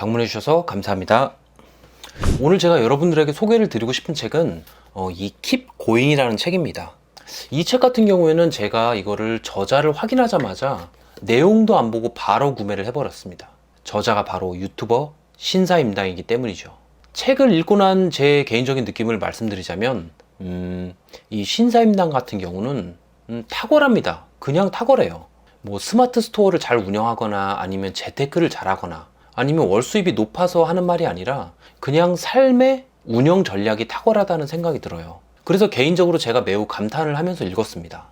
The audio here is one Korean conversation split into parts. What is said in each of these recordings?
방문해 주셔서 감사합니다. 오늘 제가 여러분들에게 소개를 드리고 싶은 책은 이 Keep Going이라는 책입니다. 이 책 같은 경우에는 제가 이거를 저자를 확인하자마자 내용도 안 보고 바로 구매를 해버렸습니다. 저자가 바로 유튜버 신사임당이기 때문이죠. 책을 읽고 난 제 개인적인 느낌을 말씀드리자면 이 신사임당 같은 경우는 탁월합니다. 그냥 탁월해요. 뭐 스마트 스토어를 잘 운영하거나 아니면 재테크를 잘하거나 아니면 월 수입이 높아서 하는 말이 아니라 그냥 삶의 운영 전략이 탁월하다는 생각이 들어요. 그래서 개인적으로 제가 매우 감탄을 하면서 읽었습니다.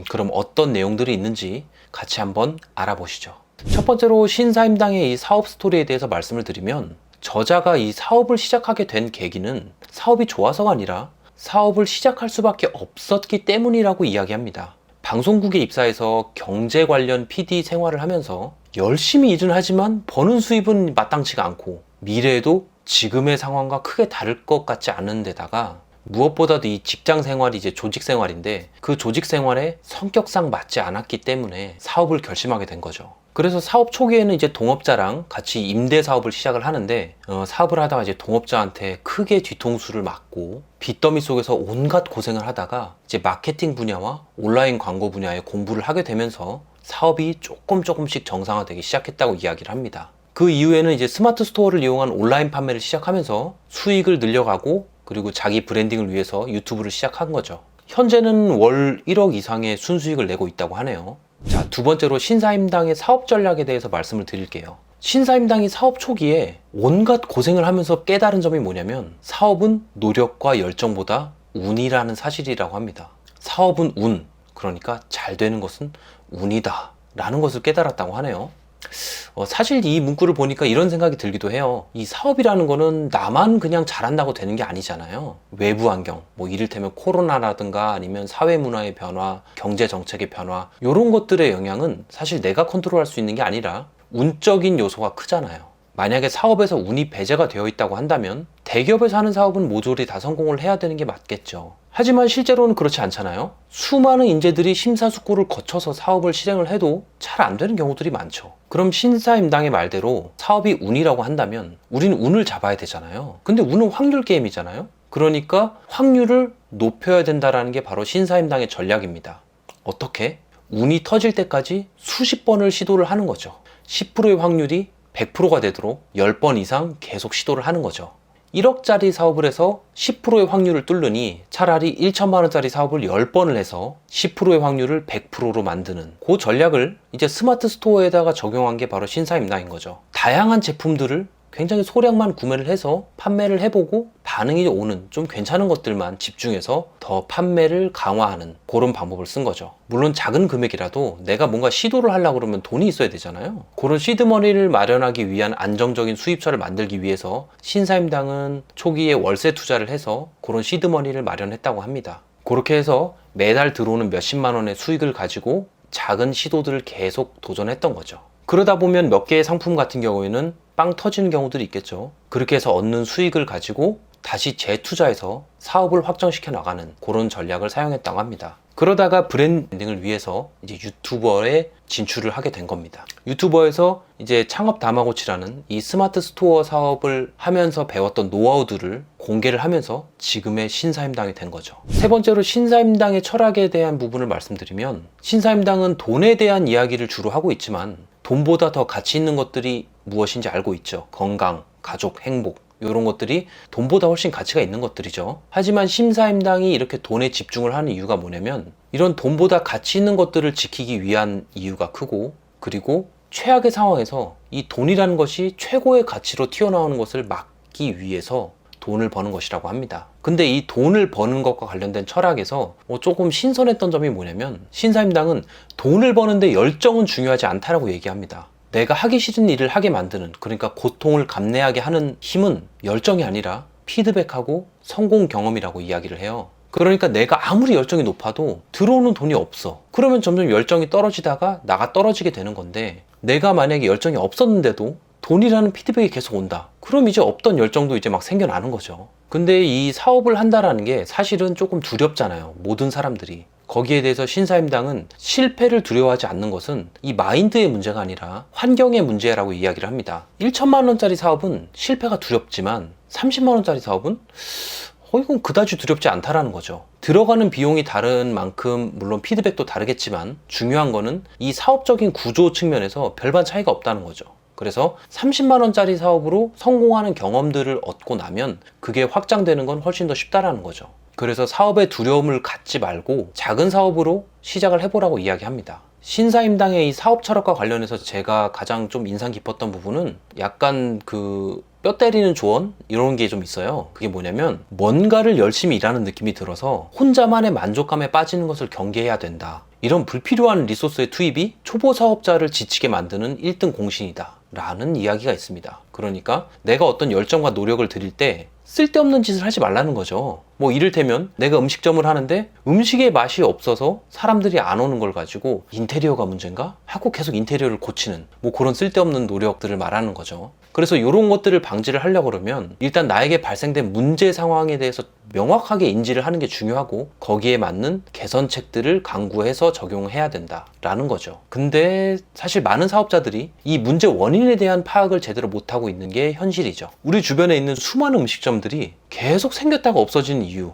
그럼 어떤 내용들이 있는지 같이 한번 알아보시죠. 첫 번째로 신사임당의 이 사업 스토리에 대해서 말씀을 드리면, 저자가 이 사업을 시작하게 된 계기는 사업이 좋아서가 아니라 사업을 시작할 수밖에 없었기 때문이라고 이야기합니다. 방송국에 입사해서 경제 관련 PD 생활을 하면서 열심히 일은 하지만 버는 수입은 마땅치가 않고 미래에도 지금의 상황과 크게 다를 것 같지 않은 데다가 무엇보다도 이 직장 생활이 이제 조직 생활인데 그 조직 생활에 성격상 맞지 않았기 때문에 사업을 결심하게 된 거죠. 그래서 사업 초기에는 이제 동업자랑 같이 임대 사업을 시작을 하는데 사업을 하다가 이제 동업자한테 크게 뒤통수를 맞고 빚더미 속에서 온갖 고생을 하다가 이제 마케팅 분야와 온라인 광고 분야에 공부를 하게 되면서 사업이 조금씩 정상화되기 시작했다고 이야기를 합니다. 그 이후에는 이제 스마트 스토어를 이용한 온라인 판매를 시작하면서 수익을 늘려가고 그리고 자기 브랜딩을 위해서 유튜브를 시작한 거죠. 현재는 월 1억 이상의 순수익을 내고 있다고 하네요. 자, 두 번째로 신사임당의 사업 전략에 대해서 말씀을 드릴게요. 신사임당이 사업 초기에 온갖 고생을 하면서 깨달은 점이 뭐냐면 사업은 노력과 열정보다 운이라는 사실이라고 합니다. 사업은 운, 그러니까 잘 되는 것은 운이다 라는 것을 깨달았다고 하네요. 사실 이 문구를 보니까 이런 생각이 들기도 해요. 이 사업이라는 거는 나만 그냥 잘한다고 되는 게 아니잖아요. 외부 환경, 뭐 이를테면 코로나라든가 아니면 사회 문화의 변화, 경제 정책의 변화, 이런 것들의 영향은 사실 내가 컨트롤할 수 있는 게 아니라 운적인 요소가 크잖아요. 만약에 사업에서 운이 배제가 되어 있다고 한다면 대기업에서 하는 사업은 모조리 다 성공을 해야 되는 게 맞겠죠. 하지만 실제로는 그렇지 않잖아요. 수많은 인재들이 심사숙고를 거쳐서 사업을 실행을 해도 잘 안 되는 경우들이 많죠. 그럼 신사임당의 말대로 사업이 운이라고 한다면 우리는 운을 잡아야 되잖아요. 근데 운은 확률 게임이잖아요. 그러니까 확률을 높여야 된다는 게 바로 신사임당의 전략입니다. 어떻게? 운이 터질 때까지 수십 번을 시도를 하는 거죠. 10%의 확률이 100%가 되도록 10번 이상 계속 시도를 하는 거죠. 1억짜리 사업을 해서 10%의 확률을 뚫느니 차라리 1천만 원짜리 사업을 10번을 해서 10%의 확률을 100%로 만드는 그 전략을 이제 스마트 스토어에다가 적용한 게 바로 신사임당인 거죠. 다양한 제품들을 굉장히 소량만 구매를 해서 판매를 해보고 반응이 오는 좀 괜찮은 것들만 집중해서 더 판매를 강화하는 그런 방법을 쓴 거죠. 물론 작은 금액이라도 내가 뭔가 시도를 하려고 그러면 돈이 있어야 되잖아요. 그런 시드머니를 마련하기 위한 안정적인 수입처를 만들기 위해서 신사임당은 초기에 월세 투자를 해서 그런 시드머니를 마련했다고 합니다. 그렇게 해서 매달 들어오는 몇십만 원의 수익을 가지고 작은 시도들을 계속 도전했던 거죠. 그러다 보면 몇 개의 상품 같은 경우에는 빵 터지는 경우들이 있겠죠. 그렇게 해서 얻는 수익을 가지고 다시 재투자해서 사업을 확장시켜 나가는 그런 전략을 사용했다고 합니다. 그러다가 브랜딩을 위해서 이제 유튜버에 진출을 하게 된 겁니다. 유튜버에서 이제 창업 다마고치라는 이 스마트 스토어 사업을 하면서 배웠던 노하우들을 공개를 하면서 지금의 신사임당이 된 거죠. 세 번째로 신사임당의 철학에 대한 부분을 말씀드리면, 신사임당은 돈에 대한 이야기를 주로 하고 있지만 돈보다 더 가치 있는 것들이 무엇인지 알고 있죠. 건강, 가족, 행복, 이런 것들이 돈보다 훨씬 가치가 있는 것들이죠. 하지만 신사임당이 이렇게 돈에 집중을 하는 이유가 뭐냐면, 이런 돈보다 가치 있는 것들을 지키기 위한 이유가 크고, 그리고 최악의 상황에서 이 돈이라는 것이 최고의 가치로 튀어나오는 것을 막기 위해서 돈을 버는 것이라고 합니다. 근데 이 돈을 버는 것과 관련된 철학에서 조금 신선했던 점이 뭐냐면, 신사임당은 돈을 버는데 열정은 중요하지 않다라고 얘기합니다. 내가 하기 싫은 일을 하게 만드는, 그러니까 고통을 감내하게 하는 힘은 열정이 아니라 피드백하고 성공 경험이라고 이야기를 해요. 그러니까 내가 아무리 열정이 높아도 들어오는 돈이 없어. 그러면 점점 열정이 떨어지다가 나가 떨어지게 되는 건데, 내가 만약에 열정이 없었는데도 돈이라는 피드백이 계속 온다. 그럼 이제 없던 열정도 이제 막 생겨나는 거죠. 근데 이 사업을 한다라는 게 사실은 조금 두렵잖아요. 모든 사람들이. 거기에 대해서 신사임당은 실패를 두려워하지 않는 것은 이 마인드의 문제가 아니라 환경의 문제라고 이야기를 합니다. 1천만 원짜리 사업은 실패가 두렵지만 30만 원짜리 사업은 이건 그다지 두렵지 않다라는 거죠. 들어가는 비용이 다른 만큼 물론 피드백도 다르겠지만 중요한 거는 이 사업적인 구조 측면에서 별반 차이가 없다는 거죠. 그래서 30만 원짜리 사업으로 성공하는 경험들을 얻고 나면 그게 확장되는 건 훨씬 더 쉽다라는 거죠. 그래서 사업에 두려움을 갖지 말고 작은 사업으로 시작을 해보라고 이야기합니다. 신사임당의 이 사업 철학과 관련해서 제가 가장 좀 인상 깊었던 부분은 약간 뼈 때리는 조언? 이런 게 좀 있어요. 그게 뭐냐면 뭔가를 열심히 일하는 느낌이 들어서 혼자만의 만족감에 빠지는 것을 경계해야 된다. 이런 불필요한 리소스의 투입이 초보 사업자를 지치게 만드는 1등 공신이다 라는 이야기가 있습니다. 그러니까 내가 어떤 열정과 노력을 들일 때 쓸데없는 짓을 하지 말라는 거죠. 이를테면 내가 음식점을 하는데 음식의 맛이 없어서 사람들이 안 오는 걸 가지고 인테리어가 문제인가? 하고 계속 인테리어를 고치는 그런 쓸데없는 노력들을 말하는 거죠. 그래서 이런 것들을 방지를 하려고 그러면 일단 나에게 발생된 문제 상황에 대해서 명확하게 인지를 하는 게 중요하고 거기에 맞는 개선책들을 강구해서 적용해야 된다라는 거죠. 근데 사실 많은 사업자들이 이 문제 원인에 대한 파악을 제대로 못하고 있는 게 현실이죠. 우리 주변에 있는 수많은 음식점들이 계속 생겼다가 없어지는 이유,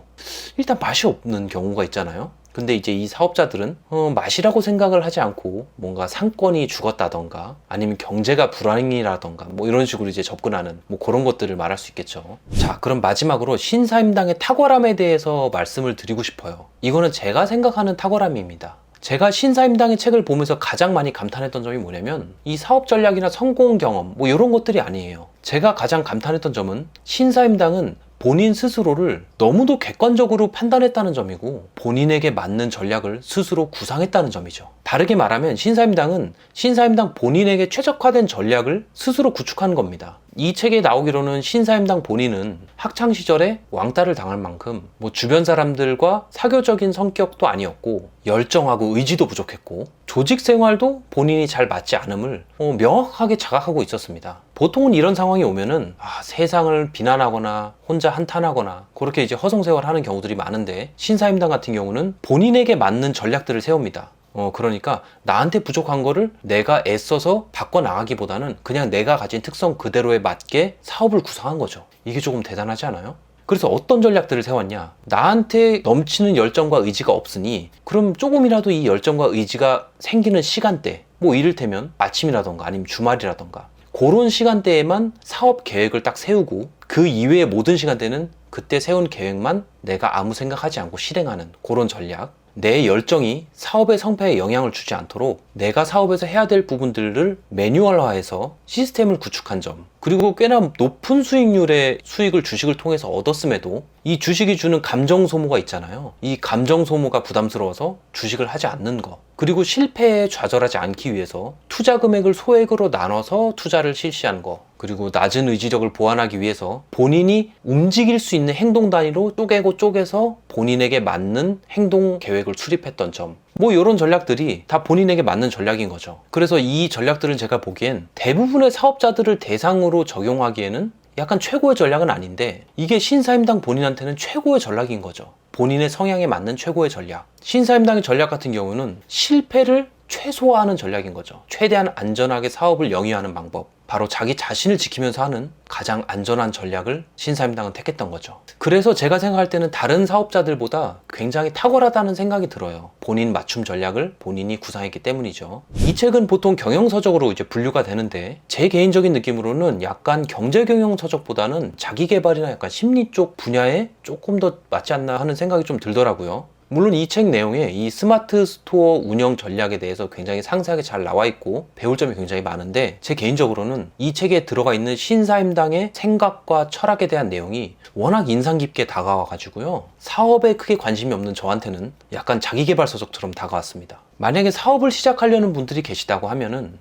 일단 맛이 없는 경우가 있잖아요. 근데 이제 이 사업자들은 맛이라고 생각을 하지 않고 뭔가 상권이 죽었다던가 아니면 경제가 불황이라던가 이런 식으로 이제 접근하는 그런 것들을 말할 수 있겠죠. 자, 그럼 마지막으로 신사임당의 탁월함에 대해서 말씀을 드리고 싶어요. 이거는 제가 생각하는 탁월함입니다. 제가 신사임당의 책을 보면서 가장 많이 감탄했던 점이 뭐냐면 이 사업 전략이나 성공 경험 이런 것들이 아니에요. 제가 가장 감탄했던 점은 신사임당은 본인 스스로를 너무도 객관적으로 판단했다는 점이고 본인에게 맞는 전략을 스스로 구상했다는 점이죠. 다르게 말하면 신사임당은 신사임당 본인에게 최적화된 전략을 스스로 구축한 겁니다. 이 책에 나오기로는 신사임당 본인은 학창시절에 왕따를 당할 만큼 주변 사람들과 사교적인 성격도 아니었고 열정하고 의지도 부족했고 조직 생활도 본인이 잘 맞지 않음을 명확하게 자각하고 있었습니다. 보통은 이런 상황이 오면은 세상을 비난하거나 혼자 한탄하거나 그렇게 이제 허송세월하는 경우들이 많은데 신사임당 같은 경우는 본인에게 맞는 전략들을 세웁니다. 그러니까 나한테 부족한 거를 내가 애써서 바꿔나가기보다는 그냥 내가 가진 특성 그대로에 맞게 사업을 구상한 거죠. 이게 조금 대단하지 않아요? 그래서 어떤 전략들을 세웠냐? 나한테 넘치는 열정과 의지가 없으니 그럼 조금이라도 이 열정과 의지가 생기는 시간대, 이를테면 아침이라던가 아니면 주말이라던가 그런 시간대에만 사업 계획을 딱 세우고 그 이외의 모든 시간대는 그때 세운 계획만 내가 아무 생각하지 않고 실행하는 그런 전략. 내 열정이 사업의 성패에 영향을 주지 않도록 내가 사업에서 해야 될 부분들을 매뉴얼화해서 시스템을 구축한 점, 그리고 꽤나 높은 수익률의 수익을 주식을 통해서 얻었음에도 이 주식이 주는 감정 소모가 있잖아요. 이 감정 소모가 부담스러워서 주식을 하지 않는 거, 그리고 실패에 좌절하지 않기 위해서 투자 금액을 소액으로 나눠서 투자를 실시한 거, 그리고 낮은 의지력을 보완하기 위해서 본인이 움직일 수 있는 행동 단위로 쪼개서 본인에게 맞는 행동 계획을 수립했던 점, 이런 전략들이 다 본인에게 맞는 전략인 거죠. 그래서 이 전략들은 제가 보기엔 대부분의 사업자들을 대상으로 적용하기에는 약간 최고의 전략은 아닌데 이게 신사임당 본인한테는 최고의 전략인 거죠. 본인의 성향에 맞는 최고의 전략. 신사임당의 전략 같은 경우는 실패를 최소화하는 전략인 거죠. 최대한 안전하게 사업을 영위하는 방법. 바로 자기 자신을 지키면서 하는 가장 안전한 전략을 신사임당은 택했던 거죠. 그래서 제가 생각할 때는 다른 사업자들보다 굉장히 탁월하다는 생각이 들어요. 본인 맞춤 전략을 본인이 구상했기 때문이죠. 이 책은 보통 경영서적으로 이제 분류가 되는데 제 개인적인 느낌으로는 약간 경제경영서적보다는 자기개발이나 약간 심리 쪽 분야에 조금 더 맞지 않나 하는 생각이 좀 들더라고요. 물론 이 책 내용에 이 스마트 스토어 운영 전략에 대해서 굉장히 상세하게 잘 나와 있고 배울 점이 굉장히 많은데 제 개인적으로는 이 책에 들어가 있는 신사임당의 생각과 철학에 대한 내용이 워낙 인상 깊게 다가와 가지고요. 사업에 크게 관심이 없는 저한테는 약간 자기계발서적처럼 다가왔습니다. 만약에 사업을 시작하려는 분들이 계시다고 하면은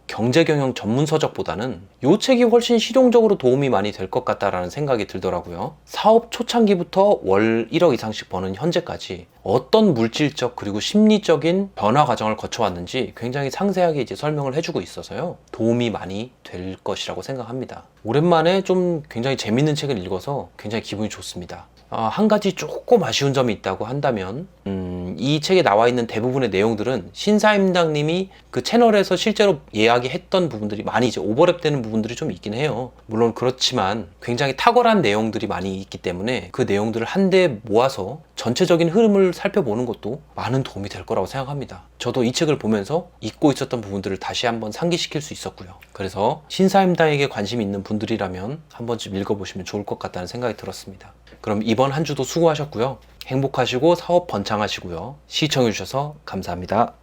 경제경영 전문서적보다는 이 책이 훨씬 실용적으로 도움이 많이 될 것 같다라는 생각이 들더라고요. 사업 초창기부터 월 1억 이상씩 버는 현재까지 어떤 물질적 그리고 심리적인 변화 과정을 거쳐왔는지 굉장히 상세하게 이제 설명을 해주고 있어서요. 도움이 많이 될 것이라고 생각합니다. 오랜만에 좀 굉장히 재밌는 책을 읽어서 굉장히 기분이 좋습니다. 한 가지 조금 아쉬운 점이 있다고 한다면 이 책에 나와 있는 대부분의 내용들은 신사임당님이 그 채널에서 실제로 이야기했던 부분들이 많이 이제 오버랩되는 부분들이 좀 있긴 해요. 물론 그렇지만 굉장히 탁월한 내용들이 많이 있기 때문에 그 내용들을 한데 모아서 전체적인 흐름을 살펴보는 것도 많은 도움이 될 거라고 생각합니다. 저도 이 책을 보면서 잊고 있었던 부분들을 다시 한번 상기시킬 수 있었고요. 그래서 신사임당에게 관심이 있는 분들이라면 한 번쯤 읽어보시면 좋을 것 같다는 생각이 들었습니다. 그럼 이번 한 주도 수고하셨고요. 행복하시고 사업 번창하시고요. 시청해주셔서 감사합니다.